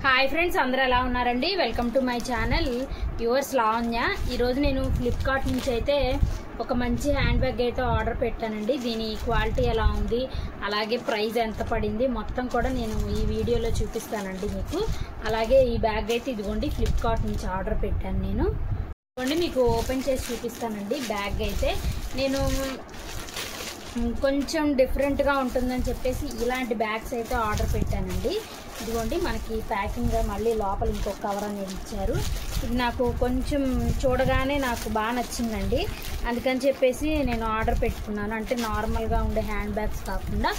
Hi friends, అందరూ ఎలా ఉన్నారండి? Welcome to my channel yours Lavanya. ఈరోజు నేను ఫ్లిప్కార్ట్ నుంచి అయితే ఒక మంచి హ్యాండ్ బ్యాగ్ అయితే ఆర్డర్ పెట్టానండి. దీని క్వాలిటీ ఎలా ఉంది, అలాగే ప్రైస్ ఎంత పడింది మొత్తం కూడా నేను ఈ వీడియోలో చూపిస్తానండి మీకు. అలాగే ఈ బ్యాగ్ అయితే ఇదిగోండి ఫ్లిప్కార్ట్ నుంచి ఆర్డర్ పెట్టాను నేను. ఇదిగోండి మీకు ఓపెన్ చేసి చూపిస్తానండి. బ్యాగ్ అయితే నేను కొంచెం డిఫరెంట్గా ఉంటుందని చెప్పేసి ఇలాంటి బ్యాగ్స్ అయితే ఆర్డర్ పెట్టానండి. ఇదిగోండి మనకి ప్యాకింగ్ మళ్ళీ లోపల ఇంకొక కవర్ అనేది ఇచ్చారు. ఇది నాకు కొంచెం చూడగానే నాకు బాగా నచ్చిందండి. అందుకని చెప్పేసి నేను ఆర్డర్ పెట్టుకున్నాను. అంటే నార్మల్గా ఉండే హ్యాండ్ బ్యాగ్స్ కాకుండా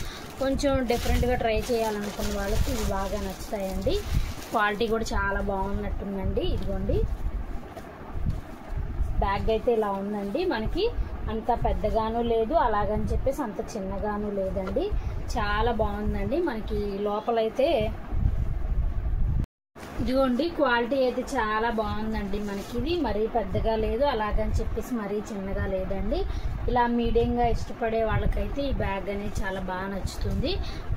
కొంచెం డిఫరెంట్గా ట్రై చేయాలనుకున్న వాళ్ళకి ఇవి బాగా నచ్చుతాయండి. క్వాలిటీ కూడా చాలా బాగున్నట్టుందండి. ఇదిగోండి బ్యాగ్ అయితే ఇలా ఉందండి. మనకి అంత పెద్దగాను లేదు, అలాగని చెప్పేసి అంత చిన్నగాను లేదండి. చాలా బాగుందండి. మనకి లోపలైతే ఇదిగోండి క్వాలిటీ అయితే చాలా బాగుందండి. మనకి ఇది మరీ పెద్దగా లేదు, అలాగని చెప్పేసి మరీ చిన్నగా లేదండి. ఇలా మీడియంగా ఇష్టపడే వాళ్ళకైతే ఈ బ్యాగ్ అనేది చాలా బాగా నచ్చుతుంది.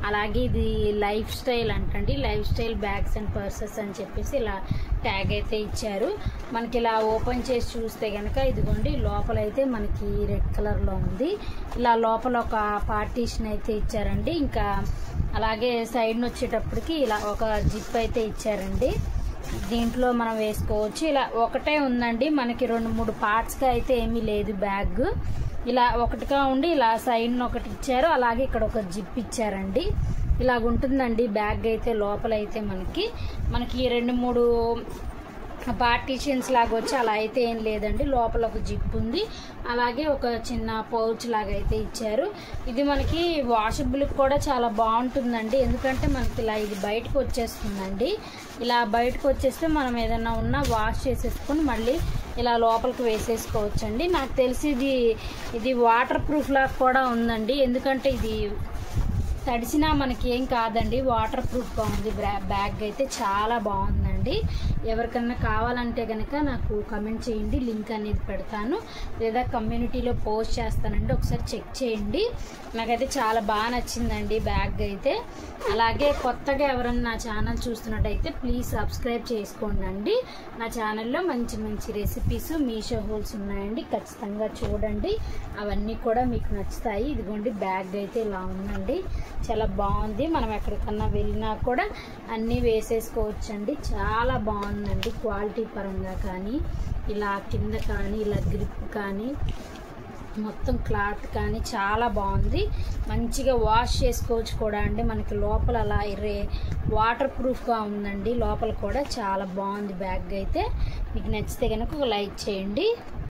అలాగే ఇది లైఫ్ స్టైల్ అంటండి, life style bags and purses అని చెప్పేసి ఇలా ట్యాగ్ అయితే ఇచ్చారు. మనకి ఇలా ఓపెన్ చేసి చూస్తే కనుక ఇదిగోండి లోపలైతే మనకి రెడ్ కలర్లో ఉంది. ఇలా లోపల ఒక పార్టీషన్ అయితే ఇచ్చారండి. ఇంకా అలాగే సైడ్ వచ్చేటప్పటికి ఇలా ఒక జిప్ అయితే ఇచ్చారండి. దీంట్లో మనం వేసుకోవచ్చు. ఇలా ఒకటే ఉందండి, మనకి 2-3 పార్ట్స్గా అయితే ఏమీ లేదు బ్యాగ్. ఇలా ఒకటిగా ఉండి ఇలా సైడ్ ఒకటి ఇచ్చారు, అలాగే ఇక్కడ ఒక జిప్ ఇచ్చారండి. ఇలాగుంటుందండి బ్యాగ్ అయితే. లోపలైతే మనకి 2-3 పార్టీషన్స్ లాగా వచ్చి అలా అయితే ఏం లేదండి. లోపల ఒక జిప్ ఉంది, అలాగే ఒక చిన్న పౌచ్ లాగా అయితే ఇచ్చారు. ఇది మనకి వాషబుల్ కూడా చాలా బాగుంటుందండి. ఎందుకంటే మనకి ఇలా ఇది బయటకు వచ్చేస్తుందండి. ఇలా బయటకు వచ్చేస్తే మనం ఏదైనా ఉన్నా వాష్ చేసేసుకొని మళ్ళీ ఇలా లోపలికి వేసేసుకోవచ్చండి. నాకు తెలిసి ఇది వాటర్ ప్రూఫ్ లాగా కూడా ఉందండి. ఎందుకంటే ఇది తడిసినా మనకి ఏం కాదండి, వాటర్ ప్రూఫ్గా ఉంది. బ్యాగ్ అయితే చాలా బాగుందండి. ఎవరికన్నా కావాలంటే కనుక నాకు కమెంట్ చేయండి, లింక్ అనేది పెడతాను, లేదా కమ్యూనిటీలో పోస్ట్ చేస్తానండి. ఒకసారి చెక్ చేయండి. నాకైతే చాలా బాగా నచ్చిందండి బ్యాగ్ అయితే. అలాగే కొత్తగా ఎవరన్నా నా ఛానల్ చూస్తున్నట్టయితే ప్లీజ్ సబ్స్క్రైబ్ చేసుకోండి. నా ఛానల్లో మంచి మంచి రెసిపీస్, మీషో హోల్స్ ఉన్నాయండి, ఖచ్చితంగా చూడండి. అవన్నీ కూడా మీకు నచ్చుతాయి. ఇదిగోండి బ్యాగ్ అయితే ఇలా ఉందండి, చాలా బాగుంది. మనం ఎక్కడికన్నా వెళ్ళినా కూడా అన్నీ వేసేసుకోవచ్చండి. చాలా బాగుందండి క్వాలిటీ పరంగా కానీ, ఇలా కింద కానీ, ఇలా గ్రిప్ కానీ, మొత్తం క్లాత్ కానీ చాలా బాగుంది. మంచిగా వాష్ చేసుకోవచ్చు కూడా అండి. మనకి లోపల అలా వాటర్ ప్రూఫ్గా ఉందండి. లోపల కూడా చాలా బాగుంది బ్యాగ్ అయితే. మీకు నచ్చితే కనుక ఒక లైక్ చేయండి.